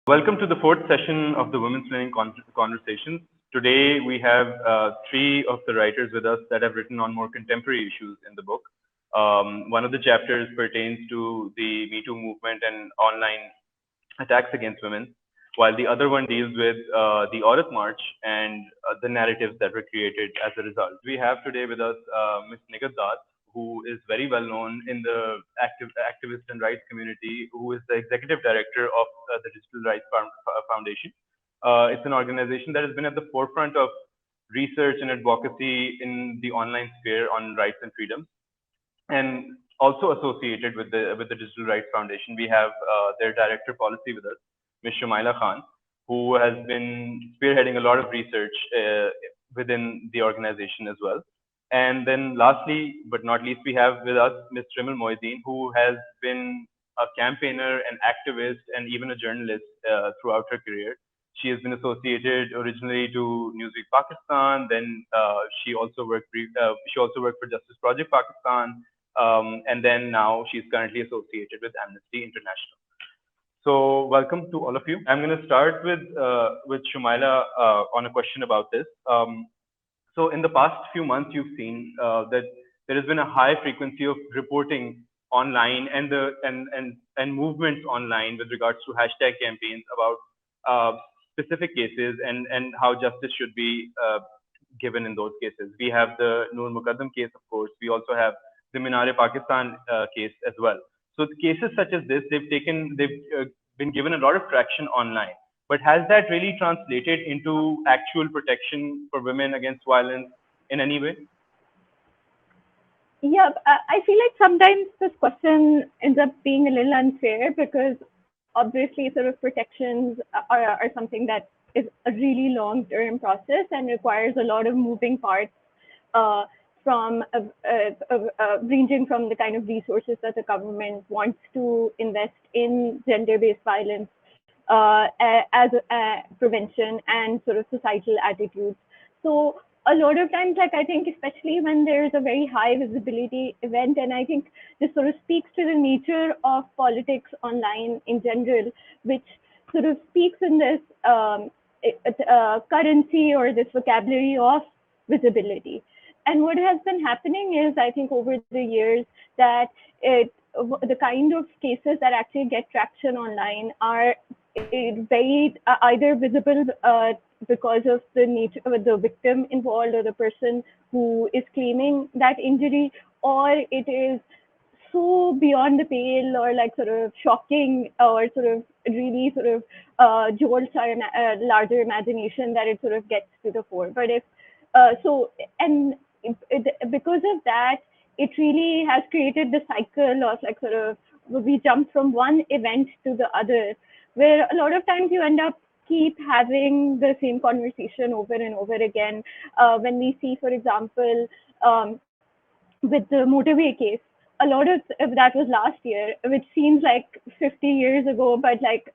Welcome to the fourth session of the Womansplaining Conversations. Today we have three of the writers with us that have written on more contemporary issues in the book. One of the chapters pertains to the Me Too movement and online attacks against women, while the other one deals with the Aurat March and the narratives that were created as a result. We have today with us Ms. Nighat, who is very well known in the activist and rights community, who is the executive director of the Digital Rights Foundation. It's an organization that has been at the forefront of research and advocacy in the online sphere on rights and freedoms. And also associated with the Digital Rights Foundation, we have their director policy with us, Ms. Shmyla Khan, who has been spearheading a lot of research within the organization as well. And then lastly, but not least, we have with us Ms. Rimmel Mohydin, who has been a campaigner, an activist, and even a journalist throughout her career. She has been associated originally to Newsweek Pakistan. Then she also worked for Justice Project Pakistan, and then now she's currently associated with Amnesty International. So welcome to all of you. I'm going to start with Shmyla on a question about this. So in the past few months, you've seen that there has been a high frequency of reporting online and movements online with regards to hashtag campaigns about specific cases and how justice should be given in those cases. We have the Noor Muqaddam case, of course. We also have the Minare Pakistan case as well. So the cases such as this, they've been given a lot of traction online. But has that really translated into actual protection for women against violence in any way? Yeah, I feel like sometimes this question ends up being a little unfair because obviously sort of protections are something that is a really long-term process and requires a lot of moving parts from ranging from the kind of resources that the government wants to invest in gender-based violence as prevention and sort of societal attitudes. So a lot of times, like I think, especially when there's a very high visibility event, and I think this sort of speaks to the nature of politics online in general, which sort of speaks in this currency or this vocabulary of visibility. And what has been happening is, I think, over the years that the kind of cases that actually get traction online are very either visible because of the nature of the victim involved or the person who is claiming that injury, or it is so beyond the pale or like sort of shocking or sort of really sort of jolts our larger imagination that it sort of gets to the fore. But if because of that, it really has created the cycle of like sort of we jump from one event to the other, where a lot of times you end up keep having the same conversation over and over again. When we see, for example, with the motorway case, a lot of that was last year, which seems like 50 years ago, but like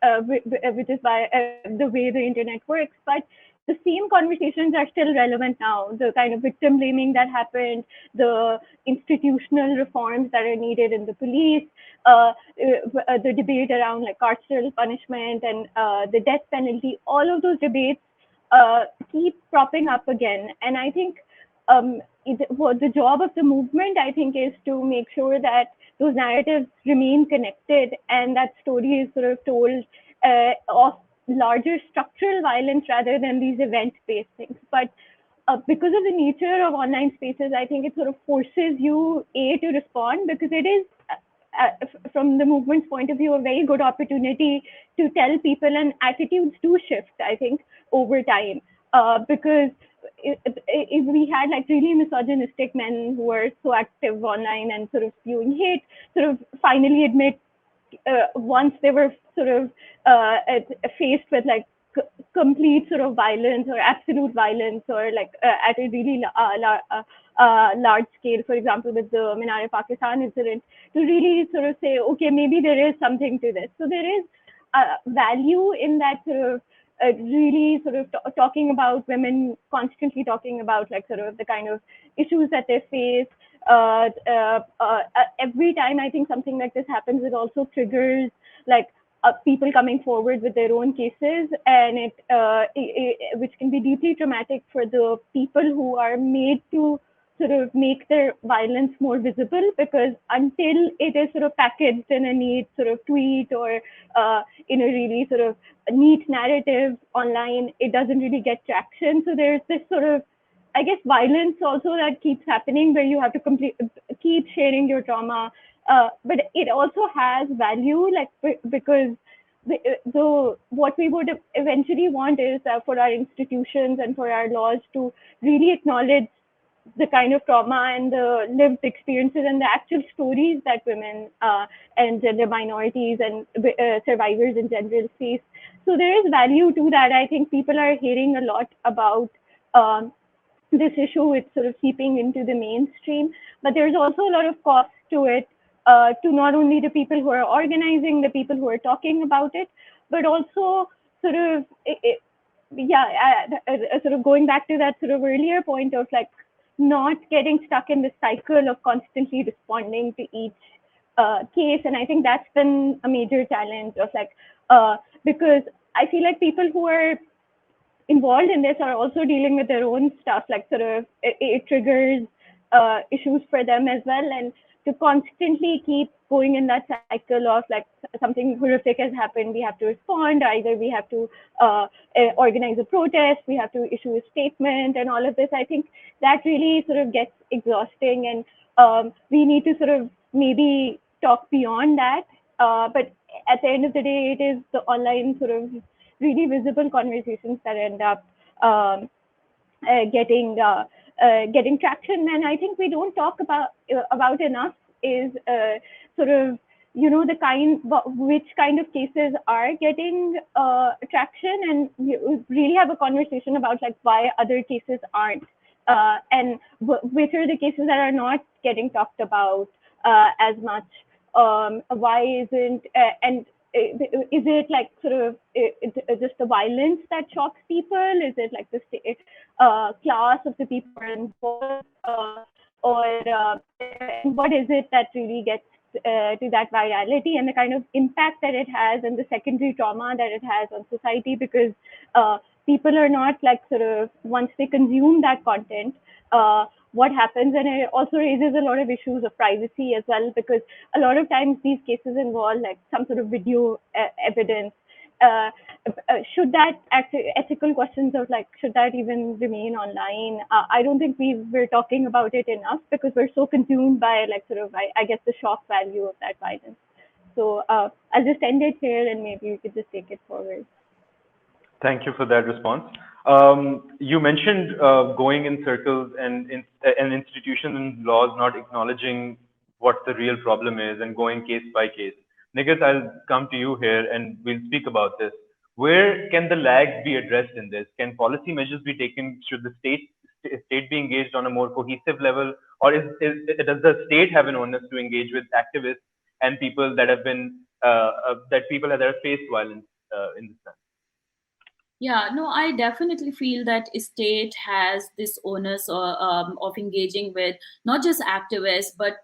which is by the way the internet works. But the same conversations are still relevant now. The kind of victim blaming that happened, the institutional reforms that are needed in the police, the debate around like carceral punishment and the death penalty, all of those debates keep propping up again. And I think the job of the movement, I think, is to make sure that those narratives remain connected and that story is sort of told of larger structural violence rather than these event-based things. But because of the nature of online spaces, I think it sort of forces you to respond, because it is from the movement's point of view a very good opportunity to tell people, and attitudes do shift, I think, over time, because if we had like really misogynistic men who were so active online and sort of spewing hate, sort of finally admit once they were sort of faced with like complete sort of violence or absolute violence, or like at a really large scale, for example, with the Minare Pakistan incident, to really sort of say, okay, maybe there is something to this. So there is value in that sort of really sort of talking about women, constantly talking about like sort of the kind of issues that they face. Every time I think something like this happens, it also triggers like people coming forward with their own cases, and which can be deeply traumatic for the people who are made to sort of make their violence more visible, because until it is sort of packaged in a neat sort of tweet or in a really sort of neat narrative online, it doesn't really get traction. So there's this sort of, I guess, violence also that keeps happening where you have to keep sharing your trauma. But it also has value, like, because what we would eventually want is for our institutions and for our laws to really acknowledge the kind of trauma and the lived experiences and the actual stories that women and gender minorities and survivors in general face. So there is value to that. I think people are hearing a lot about this issue. It's sort of seeping into the mainstream, but there's also a lot of cost to it, to not only the people who are organizing, the people who are talking about it, but also sort of, sort of going back to that sort of earlier point of like not getting stuck in the cycle of constantly responding to each case. And I think that's been a major challenge of like, because I feel like people who are involved in this are also dealing with their own stuff, like sort of it triggers issues for them as well. And to constantly keep going in that cycle of like something horrific has happened, we have to respond, either we have to organize a protest, we have to issue a statement and all of this. I think that really sort of gets exhausting, and we need to sort of maybe talk beyond that. But at the end of the day, it is the online sort of really visible conversations that end up getting traction. And I think we don't talk about enough is sort of, you know, which kind of cases are getting traction, and you really have a conversation about like why other cases aren't, and which are the cases that are not getting talked about as much. Why isn't and is it like sort of just the violence that shocks people? Is it like the class of the people who are involved, or what is it that really gets to that virality and the kind of impact that it has and the secondary trauma that it has on society? Because people are not like sort of, once they consume that content, what happens. And it also raises a lot of issues of privacy as well, because a lot of times these cases involve like some sort of video evidence. Should that ethical questions of like, should that even remain online? I don't think we're talking about it enough, because we're so consumed by like sort of, I guess, the shock value of that violence. So I'll just end it here, and maybe you could just take it forward. Thank you for that response. You mentioned going in circles and institutions and laws not acknowledging what the real problem is and going case by case. Nighat, I'll come to you here and we'll speak about this. Where can the lags be addressed in this? Can policy measures be taken? Should the state be engaged on a more cohesive level, or does the state have an onus to engage with activists and people that have been that have faced violence in this sense? Yeah, no, I definitely feel that state has this onus of engaging with not just activists, but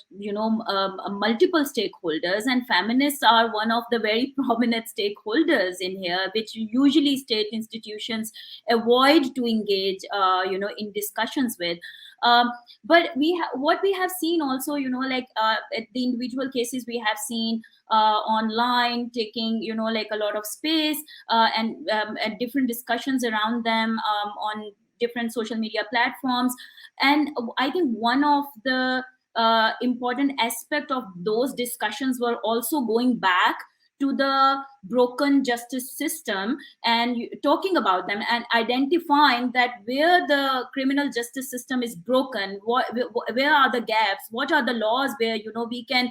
multiple stakeholders, and feminists are one of the very prominent stakeholders in here, which usually state institutions avoid to engage, in discussions with. But what we have seen also, at the individual cases, we have seen online taking like a lot of space, and different discussions around them on different social media platforms. And I think one of the important aspect of those discussions were also going back to the broken justice system and talking about them and identifying that where the criminal justice system is broken, where are the gaps, what are the laws where we can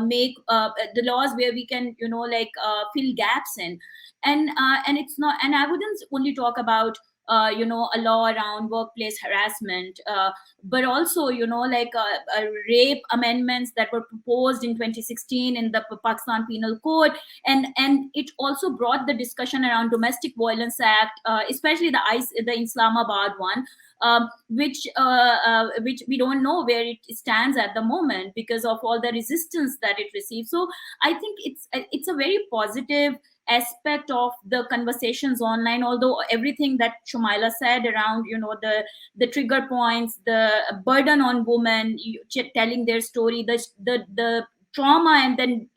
make the laws where we can fill gaps in. And it's not, and I wouldn't only talk about a law around workplace harassment, but also, rape amendments that were proposed in 2016 in the Pakistan Penal Code, and it also brought the discussion around Domestic Violence Act, especially the Islamabad one, which we don't know where it stands at the moment because of all the resistance that it received. So I think it's a very positive aspect of the conversations online, although everything that Shmyla said around the trigger points, the burden on women telling their story, the trauma, and then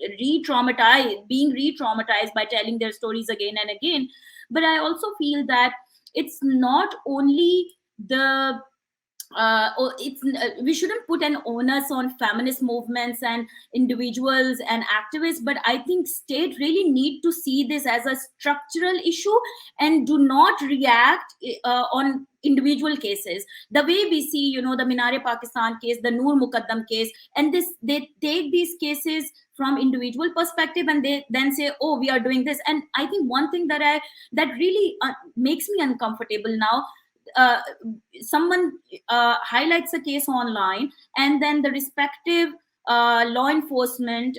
being re-traumatized by telling their stories again and again. But I also feel that it's not only the we shouldn't put an onus on feminist movements and individuals and activists, but I think state really need to see this as a structural issue and do not react on individual cases the way we see the Minare Pakistan case, the Noor Muqaddam case, and they take these cases from individual perspective and they then say, oh, we are doing this. And I think one thing that really makes me uncomfortable now, uh, someone highlights a case online and then the respective law enforcement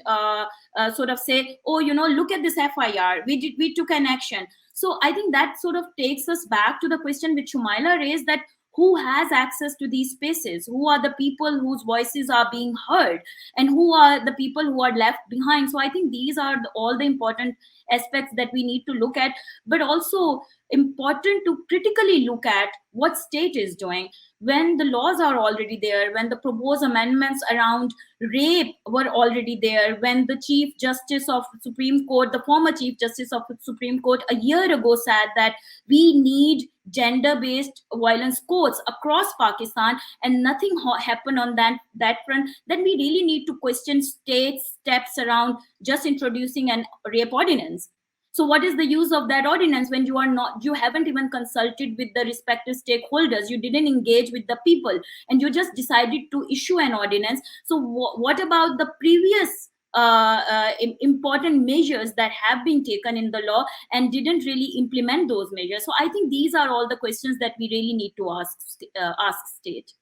sort of say, oh, look at this FIR, we took an action. So I think that sort of takes us back to the question which Shmyla raised, that who has access to these spaces, who are the people whose voices are being heard, and who are the people who are left behind. So I think these are all the important aspects that we need to look at, but also important to critically look at what state is doing when the laws are already there, when the proposed amendments around rape were already there, when the Chief Justice of Supreme Court, the former Chief Justice of the Supreme Court a year ago said that we need gender-based violence courts across Pakistan, and nothing happened on that front. Then we really need to question state steps around just introducing an rape ordinance. So what is the use of that ordinance when you haven't even consulted with the respective stakeholders, you didn't engage with the people, and you just decided to issue an ordinance? So what about the previous important measures that have been taken in the law and didn't really implement those measures? So I think these are all the questions that we really need to ask state.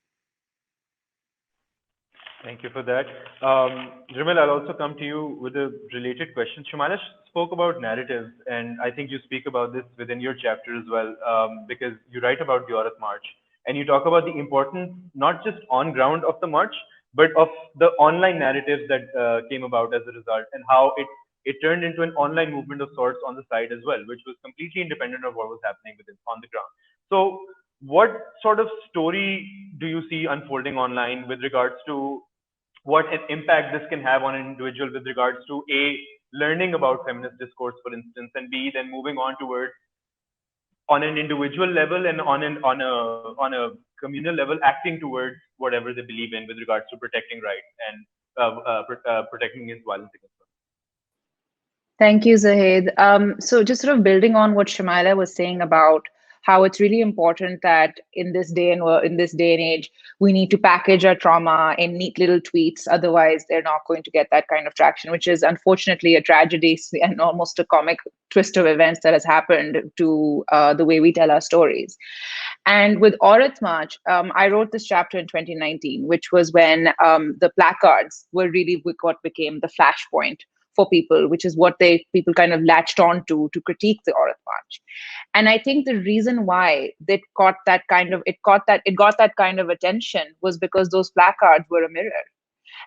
Thank you for that. Rimmel, I'll also come to you with a related question. Shmyla spoke about narratives, and I think you speak about this within your chapter as well, because you write about the Aurat March, and you talk about the importance, not just on ground of the march, but of the online narratives that came about as a result, and how it turned into an online movement of sorts on the side as well, which was completely independent of what was happening on the ground. So what sort of story do you see unfolding online with regards to what an impact this can have on an individual with regards to A, learning about feminist discourse, for instance, and B, then moving on towards, on an individual level and on a communal level, acting towards whatever they believe in with regards to protecting rights and protecting against violence against women. Thank you, Zahid. So just sort of building on what Shmyla was saying about how it's really important that in this day and age, we need to package our trauma in neat little tweets. Otherwise, they're not going to get that kind of traction, which is unfortunately a tragedy and almost a comic twist of events that has happened to the way we tell our stories. And with Aurat March, I wrote this chapter in 2019, which was when the placards were really what became the flashpoint for people, which is what people kind of latched on to critique the Aurat March. And I think the reason why it got that kind of attention was because those placards were a mirror.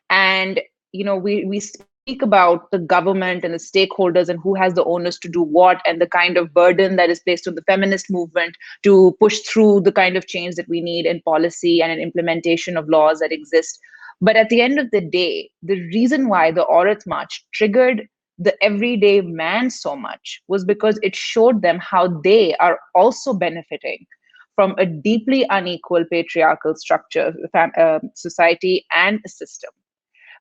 And we speak about the government and the stakeholders and who has the onus to do what, and the kind of burden that is placed on the feminist movement to push through the kind of change that we need in policy and in implementation of laws that exist. But at the end of the day, the reason why the Aurat March triggered the everyday man so much was because it showed them how they are also benefiting from a deeply unequal patriarchal structure, society, and a system.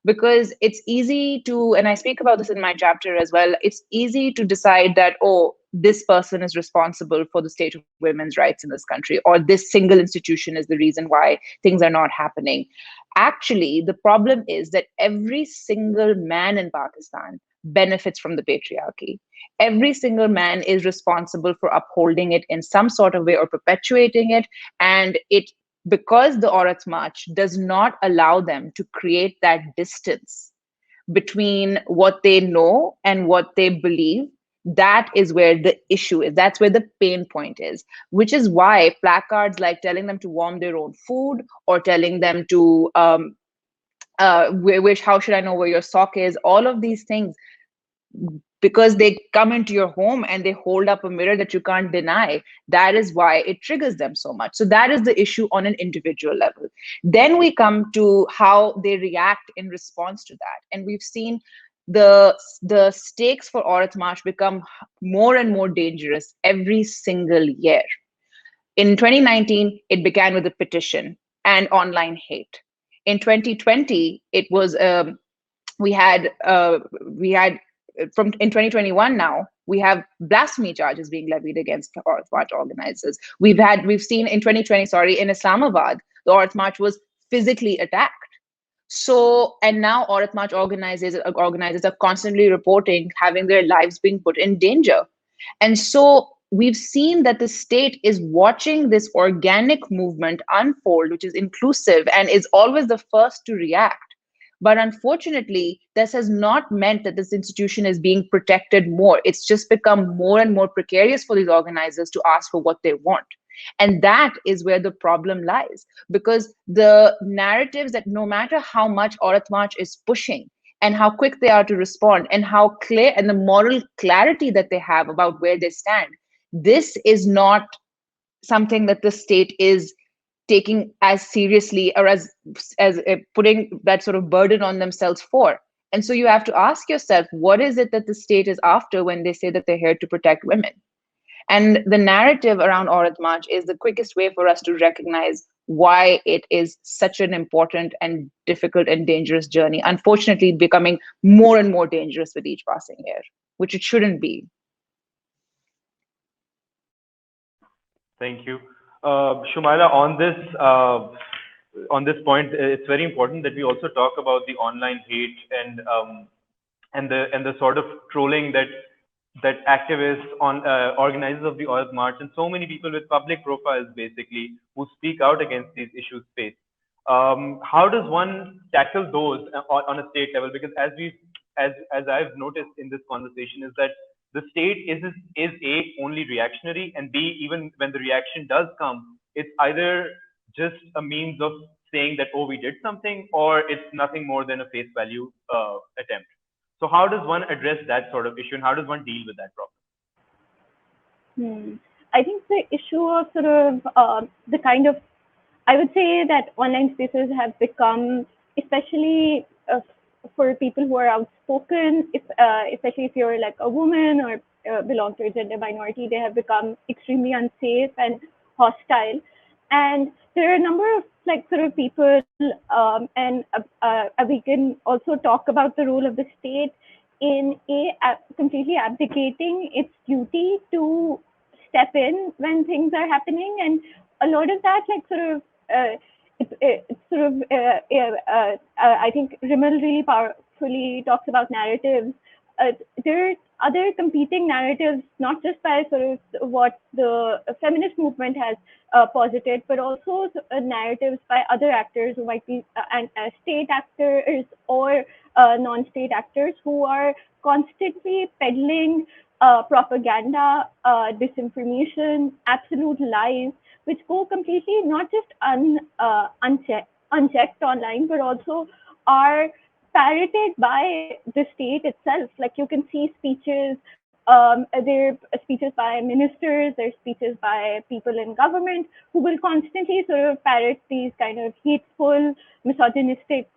Because it's easy to, and I speak about this in my chapter as well, it's easy to decide that, oh, this person is responsible for the state of women's rights in this country, or this single institution is the reason why things are not happening. Actually, the problem is that every single man in Pakistan benefits from the patriarchy. Every single man is responsible for upholding it in some sort of way or perpetuating it. And it, because the Aurat March does not allow them to create that distance between what they know and what they believe, that is where the issue is. That's where the pain point is, which is why placards like telling them to warm their own food, or telling them to how should I know where your sock is, all of these things, because they come into your home and they hold up a mirror that you can't deny, that is why it triggers them so much. So that is the issue on an individual level. Then we come to how they react in response to that. And we've seen the stakes for Aurat March become more and more dangerous every single year. In 2019, it began with a petition and online hate. In 2020, it was we had from in 2021 now, we have blasphemy charges being levied against Aurat March organizers. We've seen in 2020, in Islamabad, the Aurat March was physically attacked. So, and now Aurat March organizers are constantly reporting having their lives being put in danger. And so we've seen that the state is watching this organic movement unfold, which is inclusive and is always the first to react. But unfortunately, this has not meant that this institution is being protected more. It's just become more and more precarious for these organizers to ask for what they want. And that is where the problem lies, because the narratives that no matter how much Aurat March is pushing and how quick they are to respond and how clear and the moral clarity that they have about where they stand, this is not something that the state is taking as seriously or as putting that sort of burden on themselves for. And so you have to ask yourself, what is it that the state is after when they say that they're here to protect women? And the narrative around Aurat March is the quickest way for us to recognize why it is such an important and difficult and dangerous journey, unfortunately becoming more and more dangerous with each passing year, which it shouldn't be. Thank you. Shmyla, on this point, it's very important that we also talk about the online hate and the sort of trolling that activists, organizers of the Aurat March, and so many people with public profiles basically who speak out against these issues face. How does one tackle those on a state level? Because as I've noticed in this conversation, is that the state is A, only reactionary, and B, even when the reaction does come, it's either just a means of saying that, oh, we did something, or it's nothing more than a face value attempt. So how does one address that sort of issue, and how does one deal with that problem? I think the issue of sort of the kind of, I would say that online spaces have become, especially for people who are outspoken, especially if you're like a woman or belong to a gender minority, they have become extremely unsafe and hostile. And there are a number of like sort of people, and we can also talk about the role of the state in completely abdicating its duty to step in when things are happening. And a lot of that, like sort of, it's sort of, I think Rimmel really powerfully talks about narratives. There are other competing narratives, not just by sort of what the feminist movement has posited, but also narratives by other actors who might be state actors or non-state actors who are constantly peddling propaganda, disinformation, absolute lies, which go completely not just unchecked online, but also are parroted by the state itself. Like you can see speeches, there are speeches by ministers, there's speeches by people in government who will constantly sort of parrot these kind of hateful, misogynistic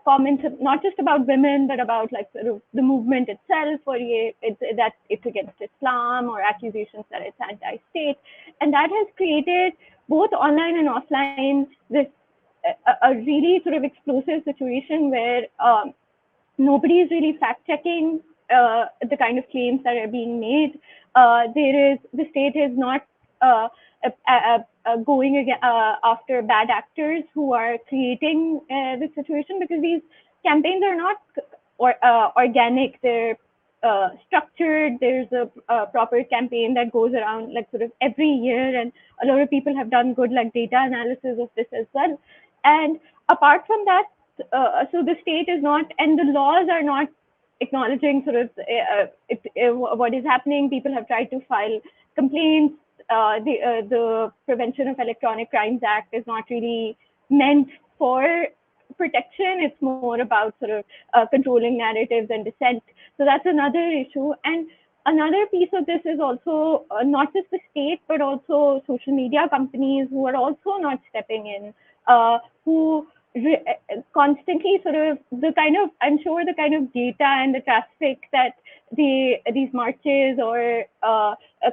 comments, not just about women, but about like sort of the movement itself, or that it's against Islam, or accusations that it's anti-state. And that has created, both online and offline, this a really sort of explosive situation where nobody is really fact-checking the kind of claims that are being made. the state is not going after bad actors who are creating this situation, because these campaigns are not organic. They're structured. There's a proper campaign that goes around like sort of every year, and a lot of people have done good like data analysis of this as well. And apart from that, so the state is not, and the laws are not acknowledging sort of what is happening. People have tried to file complaints. The Prevention of Electronic Crimes Act is not really meant for protection. It's more about sort of controlling narratives and dissent. So that's another issue. And another piece of this is also not just the state, but also social media companies who are also not stepping in, who constantly sort of I'm sure the kind of data and the traffic that these marches or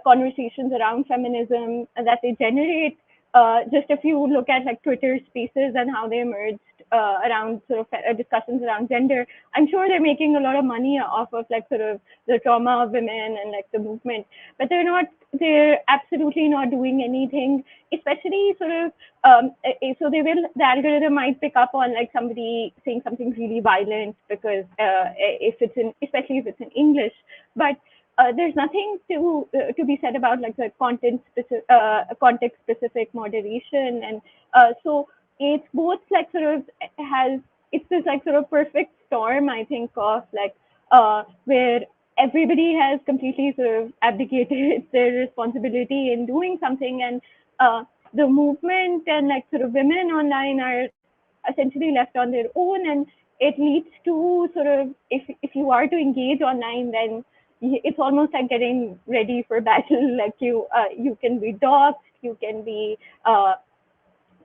conversations around feminism that they generate, just if you look at like Twitter spaces and how they emerged around sort of discussions around gender, I'm sure they're making a lot of money off of like sort of the trauma of women and like the movement, but they're absolutely not doing anything, especially sort of so the algorithm might pick up on like somebody saying something really violent because especially if it's in English, but there's nothing to be said about like the context specific moderation. And so it's both like sort of it's this like sort of perfect storm, I think, of like where everybody has completely sort of abdicated their responsibility in doing something, and the movement and like sort of women online are essentially left on their own. And it leads to sort of, if you are to engage online, then it's almost like getting ready for battle. Like you can be doxxed, you can be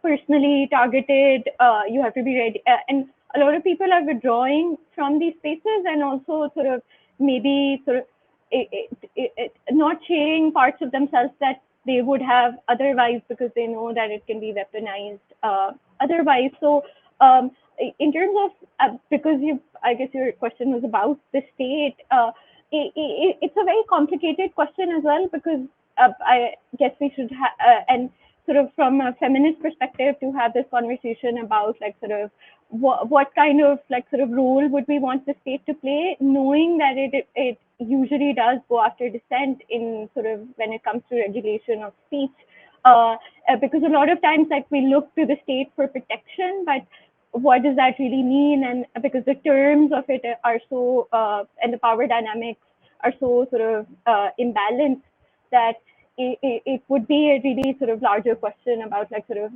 personally targeted, you have to be ready. And a lot of people are withdrawing from these spaces, and also sort of maybe sort of not sharing parts of themselves that they would have otherwise, because they know that it can be weaponized otherwise. So in terms of, because I guess your question was about the state, it's a very complicated question as well, because I guess we should and sort of from a feminist perspective, to have this conversation about like sort of what kind of like sort of role would we want the state to play, knowing that it usually does go after dissent in sort of when it comes to regulation of speech, because a lot of times like we look to the state for protection, but what does that really mean? And because the terms of it are so and the power dynamics are so sort of imbalanced, that it would be a really sort of larger question about like sort of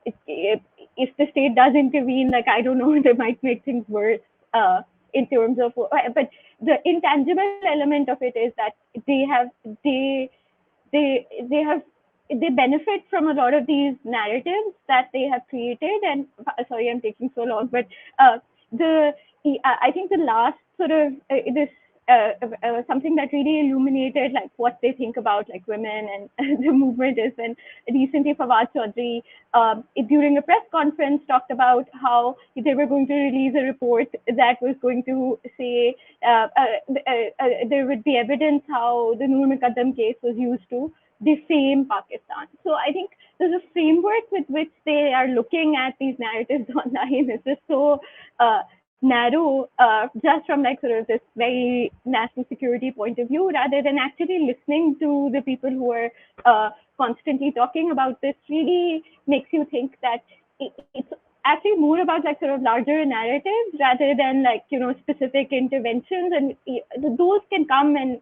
if the state does intervene, like I don't know, they might make things worse in terms of, but the intangible element of it is that they benefit from a lot of these narratives that they have created. And sorry, I'm taking so long, but I think the last sort of this something that really illuminated like what they think about like women and the movement is when recently Fawad Chaudhry during a press conference talked about how they were going to release a report that was going to say there would be evidence how the Noor Muqaddam case was used to defame Pakistan. So I think there's a framework with which they are looking at these narratives online. It's just so narrow, just from like sort of this very national security point of view, rather than actually listening to the people who are constantly talking about this. Really makes you think that it's actually more about like sort of larger narratives rather than like, you know, specific interventions. And those can come and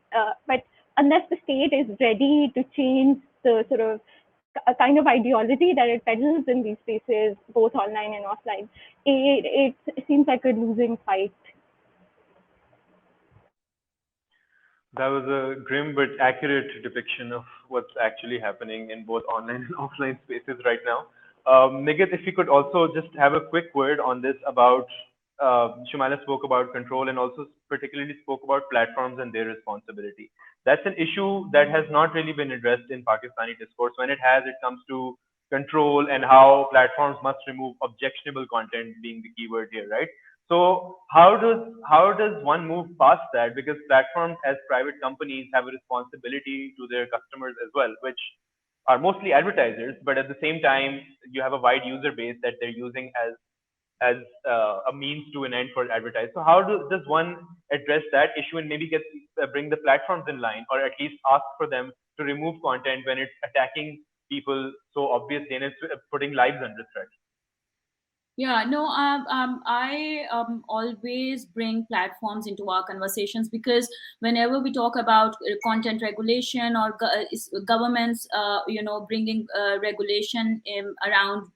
but unless the state is ready to change the sort of a kind of ideology that it peddles in these spaces, both online and offline, it seems like a losing fight. That was a grim but accurate depiction of what's actually happening in both online and offline spaces right now. Nighat, if you could also just have a quick word on this about, Shmyla spoke about control and also particularly spoke about platforms and their responsibility. That's an issue that has not really been addressed in Pakistani discourse. When it has, it comes to control and how platforms must remove objectionable content being the keyword here, right? So how does one move past that? Because platforms as private companies have a responsibility to their customers as well, which are mostly advertisers, but at the same time you have a wide user base that they're using as a means to an end for advertising. So does one address that issue and maybe bring the platforms in line, or at least ask for them to remove content when it's attacking people so obviously and it's putting lives under threat? Yeah, no, I always bring platforms into our conversations, because whenever we talk about content regulation or governments, bringing regulation around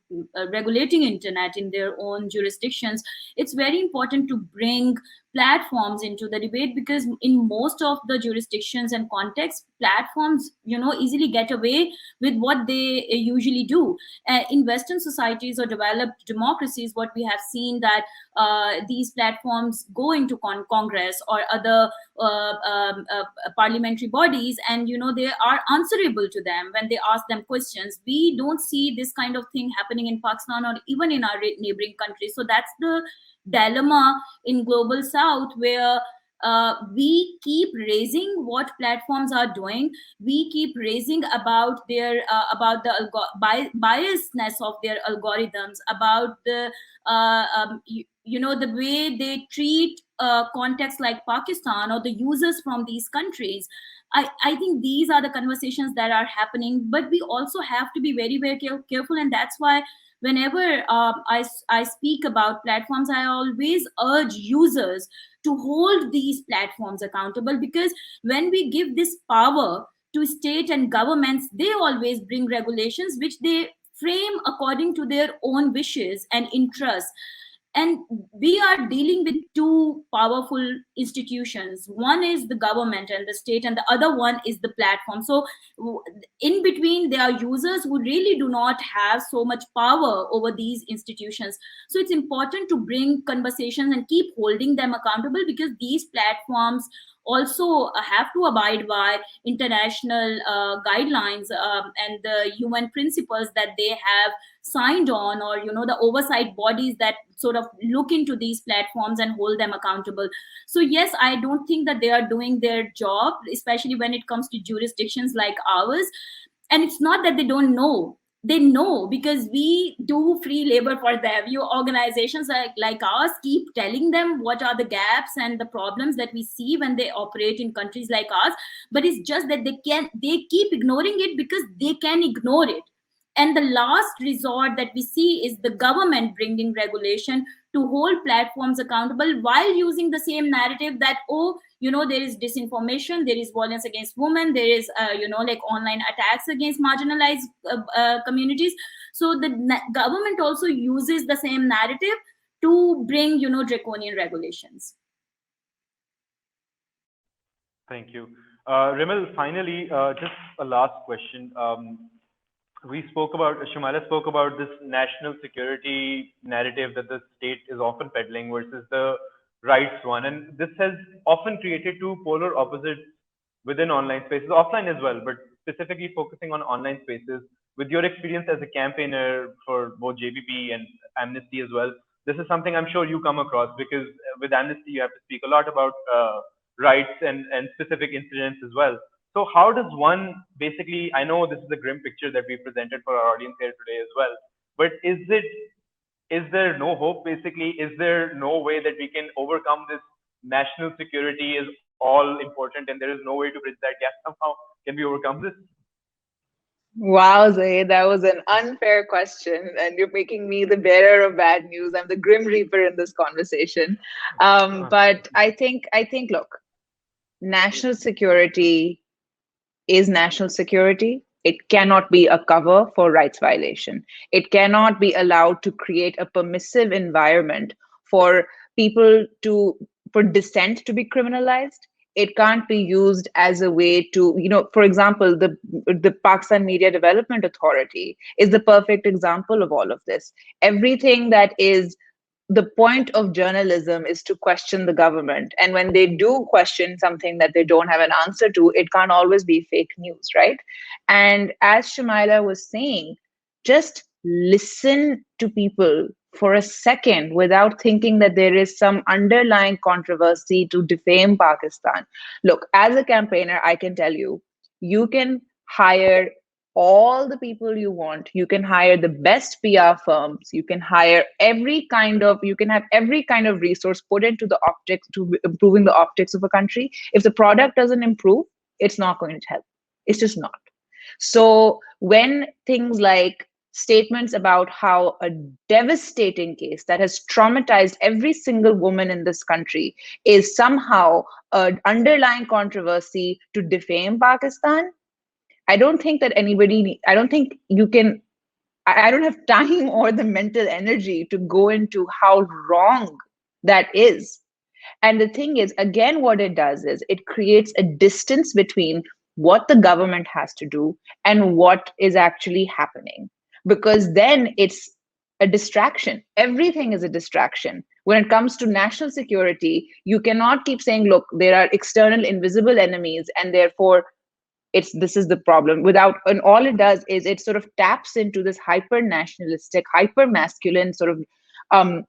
regulating internet in their own jurisdictions, it's very important to bring platforms into the debate, because in most of the jurisdictions and contexts, platforms, easily get away with what they usually do. In Western societies or developed democracies, what we have seen that these platforms go into Congress or other parliamentary bodies, and they are answerable to them when they ask them questions. We don't see this kind of thing happening in Pakistan or even in our neighboring countries. So that's the dilemma in global south, where we keep raising what platforms are doing. We keep raising about their about the biasness of their algorithms, about the the way they treat contexts like Pakistan or the users from these countries. I think these are the conversations that are happening, but we also have to be very, very careful. And that's why whenever I speak about platforms, I always urge users to hold these platforms accountable, because when we give this power to state and governments, they always bring regulations which they frame according to their own wishes and interests. And we are dealing with two powerful institutions. One is the government and the state, and the other one is the platform. So in between, there are users who really do not have so much power over these institutions. So it's important to bring conversations and keep holding them accountable, because these platforms also have to abide by international guidelines and the UN principles that they have signed on, or the oversight bodies that sort of look into these platforms and hold them accountable. So yes, I don't think that they are doing their job, especially when it comes to jurisdictions like ours. And it's not that they don't know. They know, because we do free labor for them. Your organizations like ours keep telling them what are the gaps and the problems that we see when they operate in countries like ours. But it's just that they keep ignoring it because they can ignore it. And the last resort that we see is the government bringing regulation to hold platforms accountable, while using the same narrative that, oh, there is disinformation, there is violence against women, there is like online attacks against marginalized communities. So the government also uses the same narrative to bring draconian regulations. Thank you. Rimmel, finally, just a last question. Shmyla spoke about this national security narrative that the state is often peddling versus the rights one. And this has often created two polar opposites within online spaces, offline as well, but specifically focusing on online spaces. With your experience as a campaigner for both JBP and Amnesty as well, this is something I'm sure you come across, because with Amnesty, you have to speak a lot about rights and specific incidents as well. So how does one basically, I know this is a grim picture that we presented for our audience here today as well, but is there no hope basically? Is there no way that we can overcome this national security is all important and there is no way to bridge that gap somehow? Can we overcome this? Wow, Zaid, that was an unfair question, and you're making me the bearer of bad news. I'm the grim reaper in this conversation. But I think, look, national security is national security. It cannot be a cover for rights violation. It cannot be allowed to create a permissive environment for for dissent to be criminalized. It can't be used as a way to, for example, the Pakistan Media Development Authority is the perfect example of all of this. Everything that is the point of journalism is to question the government. And when they do question something that they don't have an answer to, it can't always be fake news, right? And as Shmyla was saying, just listen to people for a second without thinking that there is some underlying controversy to defame Pakistan. Look, as a campaigner, I can tell you, you can hire all the people you want. You can hire the best PR firms. You can hire you can have every kind of resource put into the optics to improving the optics of a country. If the product doesn't improve, it's not going to help. It's just not. So when things like statements about how a devastating case that has traumatized every single woman in this country is somehow an underlying controversy to defame Pakistan, I don't think that I don't think you can, I don't have time or the mental energy to go into how wrong that is. And the thing is, again, what it does is it creates a distance between what the government has to do and what is actually happening. Because then it's a distraction. Everything is a distraction. When it comes to national security, you cannot keep saying, look, there are external invisible enemies, and therefore this is the problem. Without, and all it does is it sort of taps into this hyper nationalistic, hyper masculine sort of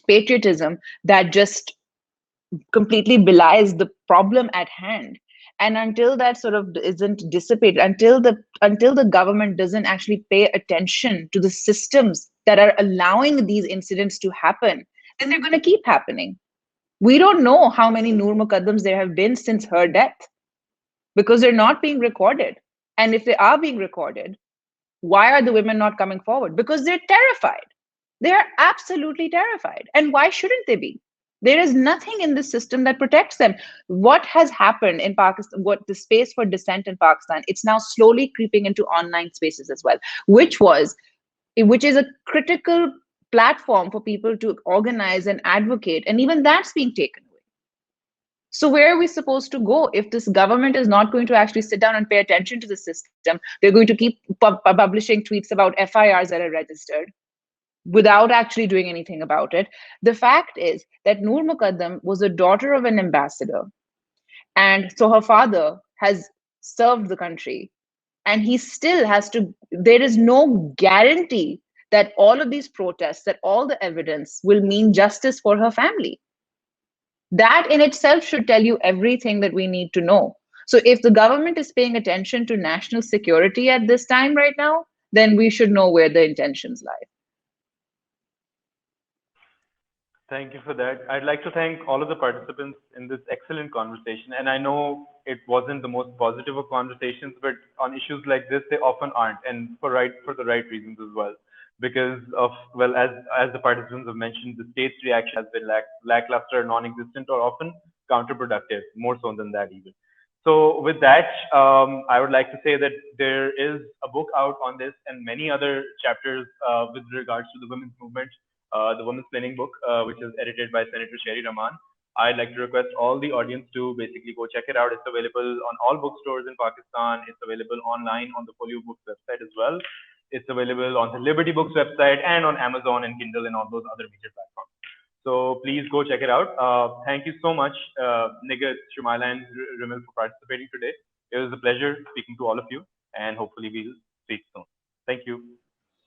patriotism that just completely belies the problem at hand. And until that sort of isn't dissipated, until the government doesn't actually pay attention to the systems that are allowing these incidents to happen, then they're going to keep happening. We don't know how many Noor Muqaddams there have been since her death, because they're not being recorded. And if they are being recorded, why are the women not coming forward? Because they're terrified. They are absolutely terrified. And why shouldn't they be? There is nothing in the system that protects them. What has happened in Pakistan, what the space for dissent in Pakistan, it's now slowly creeping into online spaces as well, which is a critical platform for people to organize and advocate. And even that's being taken away. So where are we supposed to go if this government is not going to actually sit down and pay attention to the system? They're going to keep publishing tweets about FIRs that are registered without actually doing anything about it. The fact is that Noor Muqaddam was a daughter of an ambassador. And so her father has served the country. And he still has to, there is no guarantee that all of these protests, that all the evidence will mean justice for her family. That in itself should tell you everything that we need to know. So if the government is paying attention to national security at this time right now, then we should know where the intentions lie. Thank you for that. I'd like to thank all of the participants in this excellent conversation. And I know it wasn't the most positive of conversations, but on issues like this, they often aren't, and for the right reasons as well. Because of, well, as the participants have mentioned, the state's reaction has been lackluster, non-existent, or often counterproductive, more so than that even. So with that, I would like to say that there is a book out on this and many other chapters with regards to the women's movement, the Womansplaining book, which is edited by Senator Sherry Rahman. I'd like to request all the audience to basically go check it out. It's available on all bookstores in Pakistan. It's available online on the Folio Books website as well. It's available on the Liberty Books website and on Amazon and Kindle and all those other major platforms. So please go check it out. Thank you so much, Nighat, Shmyla, and Rimmel for participating today. It was a pleasure speaking to all of you, and hopefully we'll speak soon. Thank you.